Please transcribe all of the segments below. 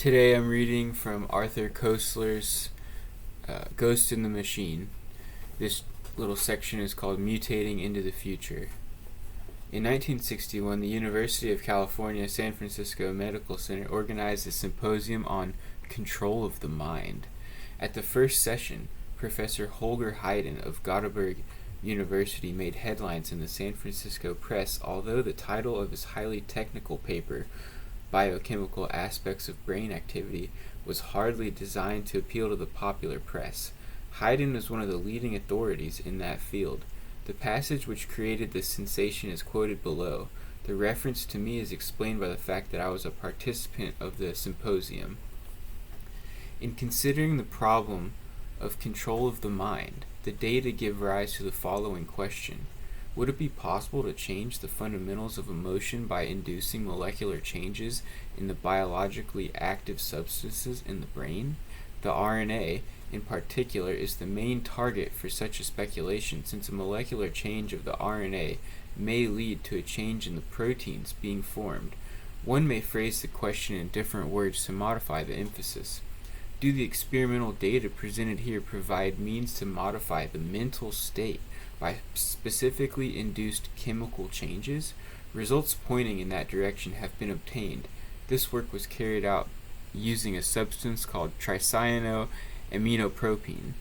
Today I'm reading from Arthur Koestler's Ghost in the Machine. This little section is called Mutating into the Future. In 1961, the University of California, San Francisco Medical Center organized a symposium on control of the mind. At the first session, Professor Holger Hayden of Göteborg University made headlines in the San Francisco press, although the title of his highly technical paper, Biochemical Aspects of Brain Activity, was hardly designed to appeal to the popular press. Hayden was one of the leading authorities in that field. The passage which created this sensation is quoted below. The reference to me is explained by the fact that I was a participant of the symposium. In considering the problem of control of the mind, the data give rise to the following question. Would it be possible to change the fundamentals of emotion by inducing molecular changes in the biologically active substances in the brain? The RNA, in particular, is the main target for such a speculation, since a molecular change of the RNA may lead to a change in the proteins being formed. One may phrase the question in different words to modify the emphasis. Do the experimental data presented here provide means to modify the mental state by specifically induced chemical changes? Results pointing in that direction have been obtained. This work was carried out using a substance called tricyanoaminopropene.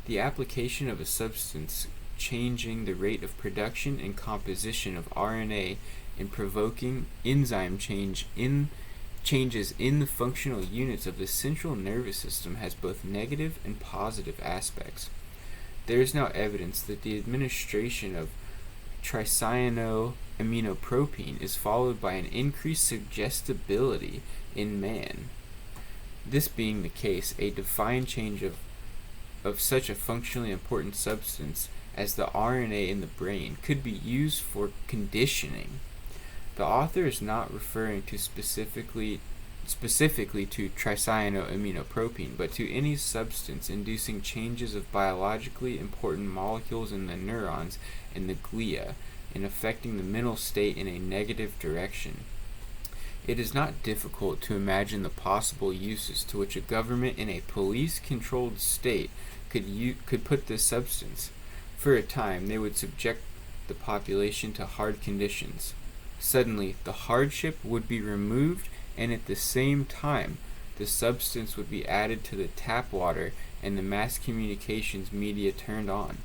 The application of a substance changing the rate of production and composition of RNA and provoking enzyme changes in the functional units of the central nervous system has both negative and positive aspects. There is now evidence that the administration of tricyanoaminopropene is followed by an increased suggestibility in man. This being the case, a defined change of such a functionally important substance as the RNA in the brain could be used for conditioning. The author is not referring to specifically to tricyanoaminopropene, but to any substance inducing changes of biologically important molecules in the neurons and the glia and affecting the mental state in a negative direction. It is not difficult to imagine the possible uses to which a government in a police-controlled state could put this substance. For a time, they would subject the population to hard conditions. Suddenly, the hardship would be removed, and at the same time, the substance would be added to the tap water and the mass communications media turned on.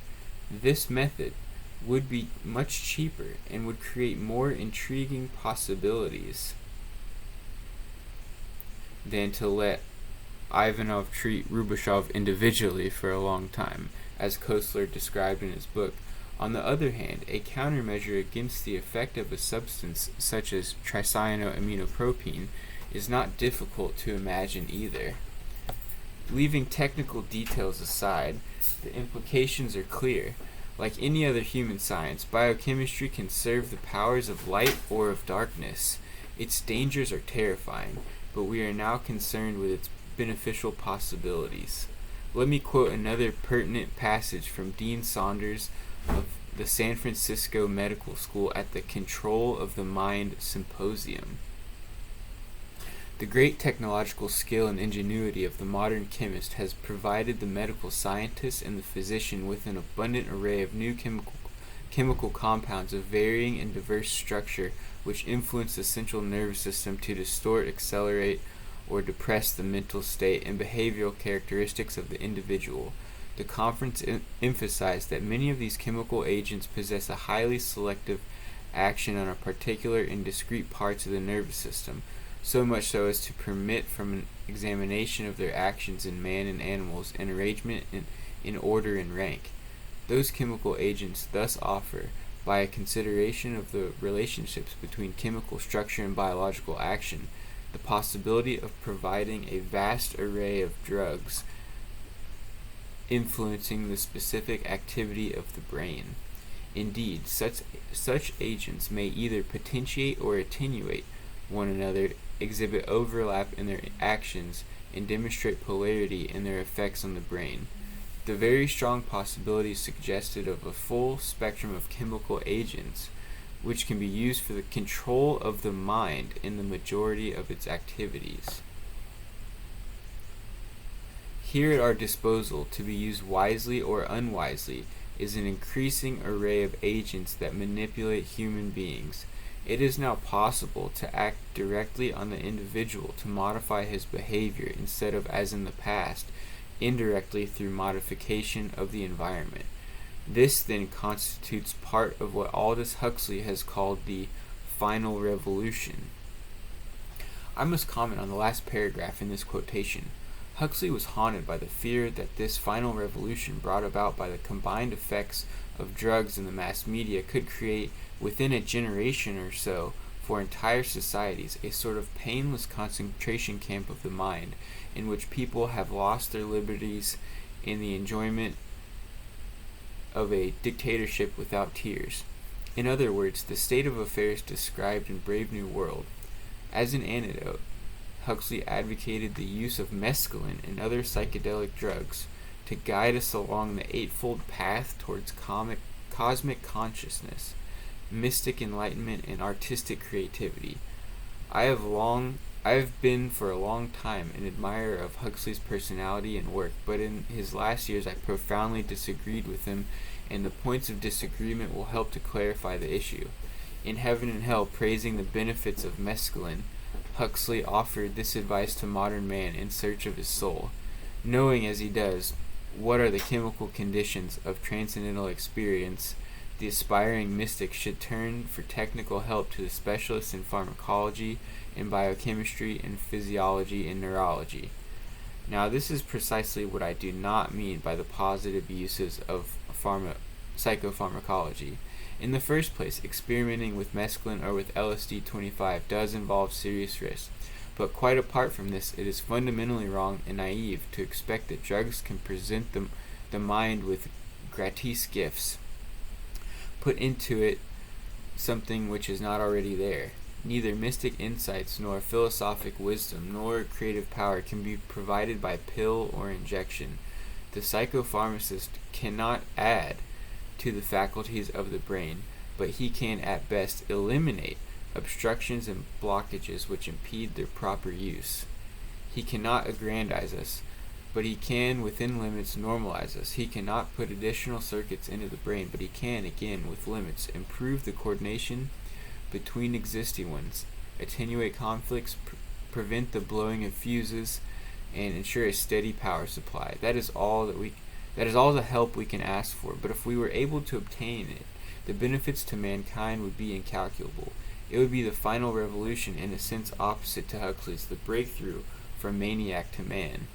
This method would be much cheaper and would create more intriguing possibilities than to let Ivanov treat Rubashov individually for a long time, as Koestler described in his book. On the other hand, a countermeasure against the effect of a substance such as tricyanoaminopropene is not difficult to imagine either. Leaving technical details aside, the implications are clear. Like any other human science, biochemistry can serve the powers of light or of darkness. Its dangers are terrifying, but we are now concerned with its beneficial possibilities. Let me quote another pertinent passage from Dean Saunders of the San Francisco Medical School at the Control of the Mind Symposium. The great technological skill and ingenuity of the modern chemist has provided the medical scientist and the physician with an abundant array of new chemical compounds of varying and diverse structure which influence the central nervous system to distort, accelerate, or depress the mental state and behavioral characteristics of the individual. The conference emphasized that many of these chemical agents possess a highly selective action on a particular and discrete parts of the nervous system, so much so as to permit from an examination of their actions in man and animals an arrangement in order and rank. Those chemical agents thus offer, by a consideration of the relationships between chemical structure and biological action, the possibility of providing a vast array of drugs influencing the specific activity of the brain. Indeed, such agents may either potentiate or attenuate one another, exhibit overlap in their actions, and demonstrate polarity in their effects on the brain. The very strong possibility suggested of a full spectrum of chemical agents which can be used for the control of the mind in the majority of its activities. Here at our disposal, to be used wisely or unwisely, is an increasing array of agents that manipulate human beings. It is now possible to act directly on the individual to modify his behavior instead of, as in the past, indirectly through modification of the environment. This then constitutes part of what Aldous Huxley has called the final revolution. I must comment on the last paragraph in this quotation. Huxley was haunted by the fear that this final revolution brought about by the combined effects of drugs and the mass media could create, within a generation or so, for entire societies, a sort of painless concentration camp of the mind, in which people have lost their liberties in the enjoyment of a dictatorship without tears. In other words, the state of affairs described in Brave New World. As an antidote, Huxley advocated the use of mescaline and other psychedelic drugs to guide us along the eightfold path towards cosmic consciousness, mystic enlightenment, and artistic creativity. I have been for a long time an admirer of Huxley's personality and work, but in his last years I profoundly disagreed with him, and the points of disagreement will help to clarify the issue. In Heaven and Hell, praising the benefits of mescaline, Huxley offered this advice to modern man in search of his soul. Knowing as he does what are the chemical conditions of transcendental experience, the aspiring mystic should turn for technical help to the specialists in pharmacology, in biochemistry, in physiology, and neurology. Now, this is precisely what I do not mean by the positive uses of psychopharmacology. In the first place, experimenting with mescaline or with LSD-25 does involve serious risks, but quite apart from this, it is fundamentally wrong and naive to expect that drugs can present the mind with gratis gifts, put into it something which is not already there. Neither mystic insights, nor philosophic wisdom, nor creative power can be provided by pill or injection. The psychopharmacist cannot add to the faculties of the brain, but he can at best eliminate obstructions and blockages which impede their proper use. He cannot aggrandize us, but he can, within limits, normalize us. He cannot put additional circuits into the brain, but he can, again, with limits, improve the coordination between existing ones, attenuate conflicts, prevent the blowing of fuses, and ensure a steady power supply. That is all the help we can ask for, but if we were able to obtain it, the benefits to mankind would be incalculable. It would be the final revolution, in a sense opposite to Huxley's, the breakthrough from maniac to man.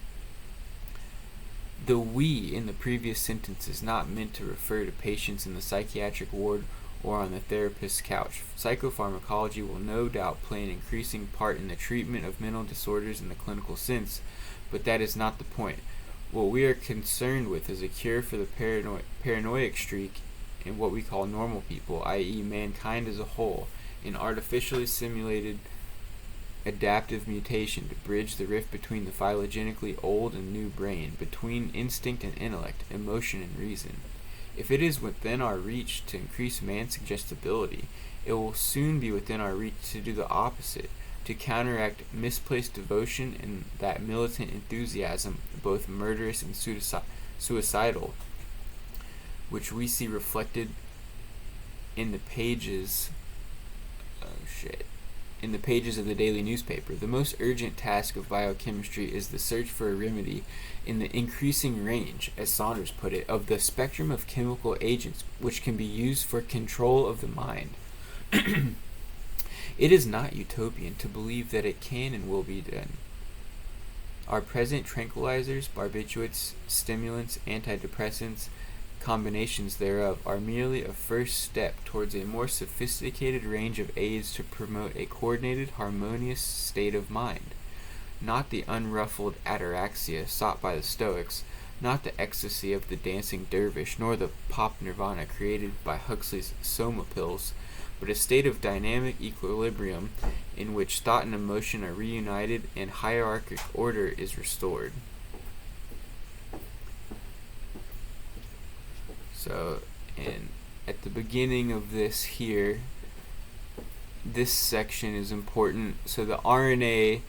The "we" in the previous sentence is not meant to refer to patients in the psychiatric ward or on the therapist's couch. Psychopharmacology will no doubt play an increasing part in the treatment of mental disorders in the clinical sense, but that is not the point. What we are concerned with is a cure for the paranoid streak in what we call normal people, i.e. mankind as a whole, an artificially simulated adaptive mutation to bridge the rift between the phylogenetically old and new brain, between instinct and intellect, emotion and reason. If it is within our reach to increase man's suggestibility, it will soon be within our reach to do the opposite, to counteract misplaced devotion and that militant enthusiasm, both murderous and suicidal, which we see reflected in the pages of the daily newspaper. The most urgent task of biochemistry is the search for a remedy in the increasing range, as Saunders put it, of the spectrum of chemical agents which can be used for control of the mind. It is not utopian to believe that it can and will be done. Our present tranquilizers, barbiturates, stimulants, antidepressants, combinations thereof are merely a first step towards a more sophisticated range of aids to promote a coordinated, harmonious state of mind. Not the unruffled ataraxia sought by the Stoics, not the ecstasy of the dancing dervish, nor the pop nirvana created by Huxley's soma pills, but a state of dynamic equilibrium in which thought and emotion are reunited and hierarchic order is restored. So, and at the beginning of this here, this section is important. So the RNA,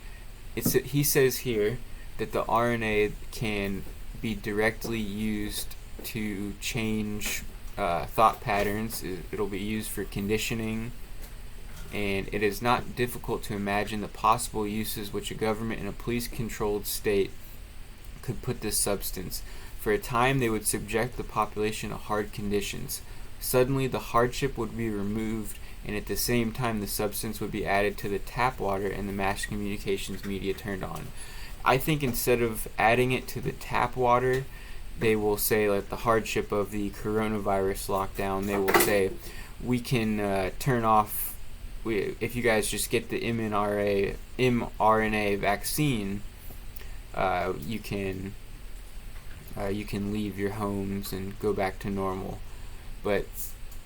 he says here, that the RNA can be directly used to change thought patterns. It'll be used for conditioning, and it is not difficult to imagine the possible uses which a government in a police-controlled state could put this substance. For a time, they would subject the population to hard conditions. Suddenly, the hardship would be removed, and at the same time, the substance would be added to the tap water and the mass communications media turned on. I think instead of adding it to the tap water, they will say, like the hardship of the coronavirus lockdown, they will say, we can turn off, if you guys just get the mRNA vaccine, you can leave your homes and go back to normal. But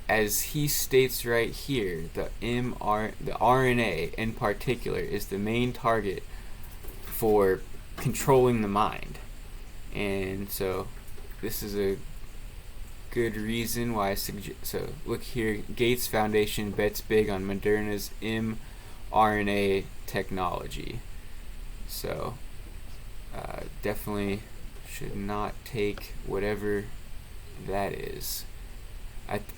as he states right here, the RNA in particular is the main target for controlling the mind. And so this is a good reason why I suggest. So look here, Gates Foundation bets big on Moderna's mRNA technology. So definitely should not take whatever that is.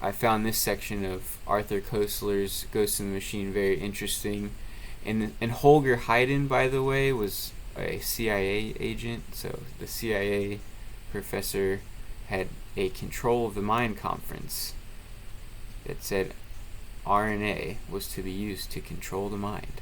I found this section of Arthur Koestler's Ghost in the Machine very interesting. And Holger Hayden, by the way, was a CIA agent. So the CIA professor had a Control of the Mind conference that said RNA was to be used to control the mind.